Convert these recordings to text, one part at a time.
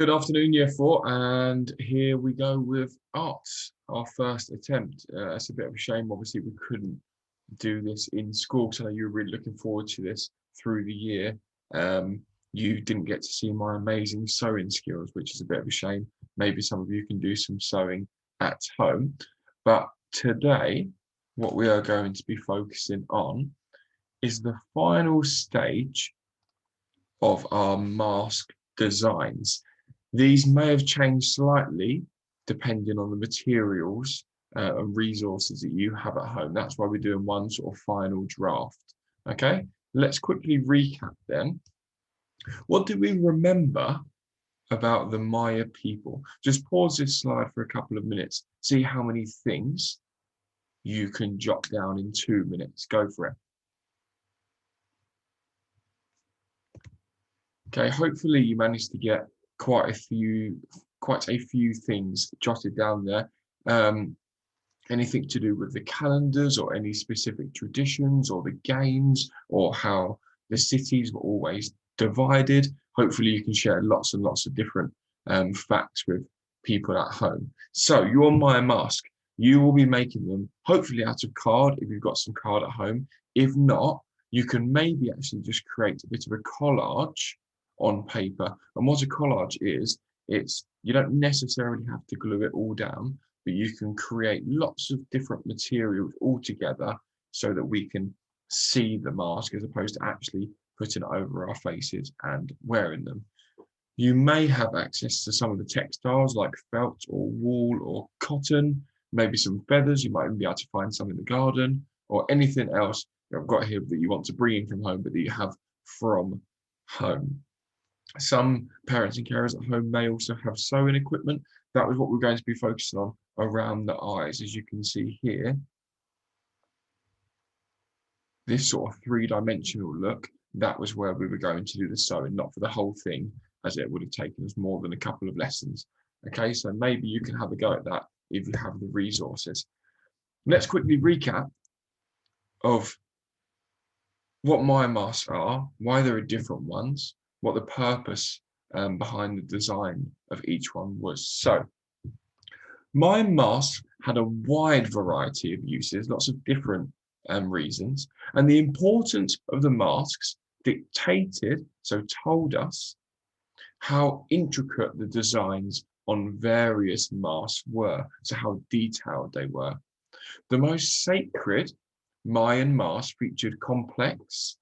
Good afternoon, Year 4, and here we go with arts, our first attempt. It's a bit of a shame, obviously, we couldn't do this in school, so I know you were really looking forward to this through the year. You didn't get to see my amazing sewing skills, which is a bit of a shame. Maybe some of you can do some sewing at home. But today, what we are going to be focusing on is the final stage of our mask designs. These may have changed slightly depending on the materials and resources that you have at home. That's why we're doing one sort of final draft. Okay, let's quickly recap then. What do we remember about the Maya people? Just pause this slide for a couple of minutes, see how many things you can jot down in 2 minutes. Go for it. Okay, hopefully you managed to get quite a few things jotted down there. Anything to do with the calendars or any specific traditions or the games or how the cities were always divided. Hopefully you can share lots and lots of different facts with people at home. So your Maya mask, you will be making them hopefully out of card if you've got some card at home. If not, you can maybe actually just create a bit of a collage on paper. And what a collage is, it's you don't necessarily have to glue it all down, but you can create lots of different materials all together so that we can see the mask as opposed to actually putting it over our faces and wearing them. You may have access to some of the textiles like felt or wool or cotton, maybe some feathers. You might even be able to find some in the garden or anything else that I've got here that you want to bring in from home, but that you have from home. Some parents and carers at home may also have sewing equipment. That was what we're going to be focusing on around the eyes. As you can see here, this sort of three-dimensional look, that was where we were going to do the sewing, not for the whole thing, as it would have taken us more than a couple of lessons. Okay, so maybe you can have a go at that if you have the resources. Let's quickly recap of what Maya masks are, why there are different ones, what the purpose behind the design of each one was. So, Maya masks had a wide variety of uses, lots of different reasons, and the importance of the masks dictated, so told us, how intricate the designs on various masks were, so how detailed they were. The most sacred Mayan masks featured complex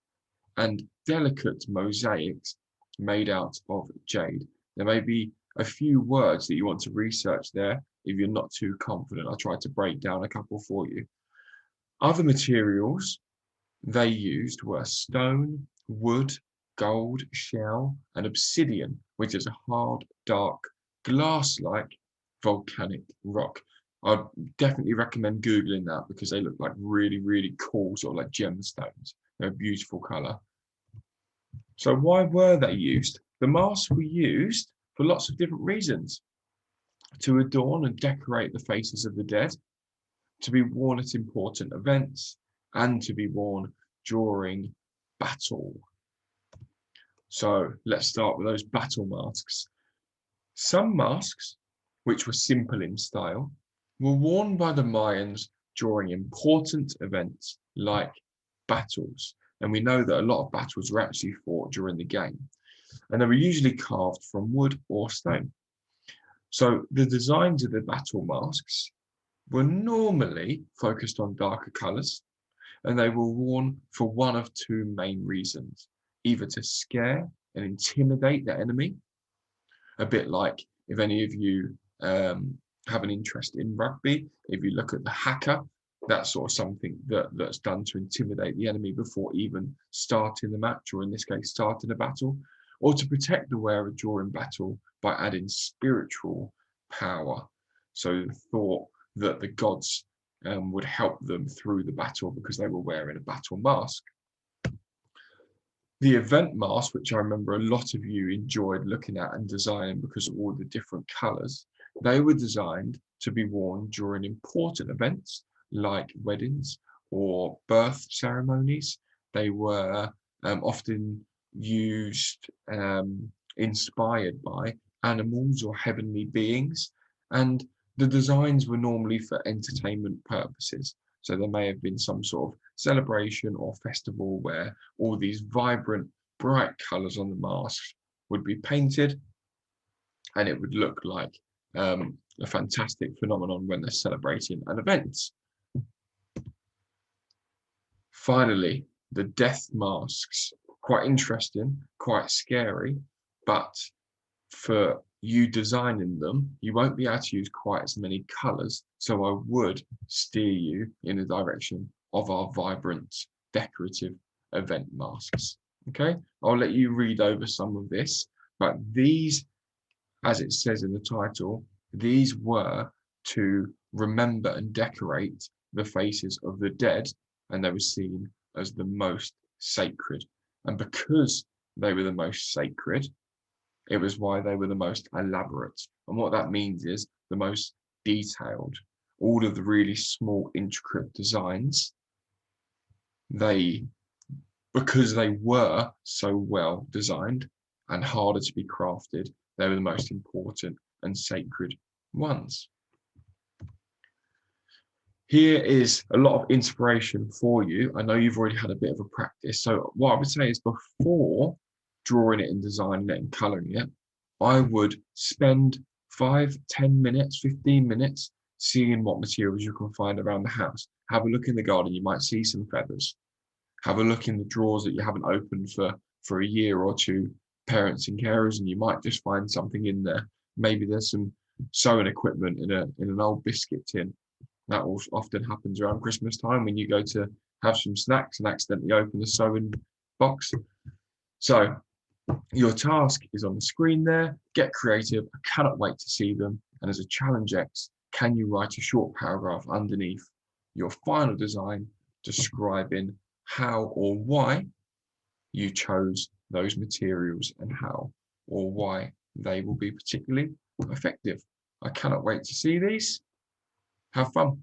and delicate mosaics made out of jade. There may be a few words that you want to research there if you're not too confident. I tried to break down a couple for you. Other materials they used were stone, wood, gold, shell, and obsidian, which is a hard, dark, glass-like volcanic rock. I'd definitely recommend Googling that because they look like really, really cool, sort of like gemstones. They're a beautiful color. So why were they used? The masks were used for lots of different reasons. To adorn and decorate the faces of the dead, to be worn at important events, and to be worn during battle. So let's start with those battle masks. Some masks, which were simple in style, were worn by the Mayans during important events like battles. And we know that a lot of battles were actually fought during the game. And they were usually carved from wood or stone. So the designs of the battle masks were normally focused on darker colours, and they were worn for one of two main reasons, either to scare and intimidate the enemy, a bit like if any of you have an interest in rugby, if you look at the haka, that's sort of something that's done to intimidate the enemy before even starting the match, or in this case, starting a battle, or to protect the wearer during battle by adding spiritual power. So the thought that the gods would help them through the battle because they were wearing a battle mask. The event mask, which I remember a lot of you enjoyed looking at and designing because of all the different colours, they were designed to be worn during important events like weddings or birth ceremonies. They were often used, inspired by animals or heavenly beings, and the designs were normally for entertainment purposes. So there may have been some sort of celebration or festival where all these vibrant, bright colours on the masks would be painted, and it would look like a fantastic phenomenon when they're celebrating an event. Finally, the death masks. Quite interesting, quite scary, but for you designing them, you won't be able to use quite as many colors. So I would steer you in the direction of our vibrant, decorative event masks. Okay, I'll let you read over some of this, but these, as it says in the title, these were to remember and decorate the faces of the dead, and they were seen as the most sacred. And because they were the most sacred, it was why they were the most elaborate. And what that means is the most detailed. All of the really small, intricate designs, because they were so well designed and harder to be crafted, they were the most important and sacred ones. Here is a lot of inspiration for you. I know you've already had a bit of a practice. So what I would say is, before drawing it and designing it and coloring it, I would spend 5, 10 minutes, 15 minutes seeing what materials you can find around the house. Have a look in the garden. You might see some feathers. Have a look in the drawers that you haven't opened for a year or two, parents and carers, and you might just find something in there. Maybe there's some sewing equipment in an old biscuit tin. That often happens around Christmas time when you go to have some snacks and accidentally open the sewing box. So your task is on the screen there. Get creative. I cannot wait to see them. And as a challenge X, can you write a short paragraph underneath your final design describing how or why you chose those materials and how or why they will be particularly effective? I cannot wait to see these. Have fun.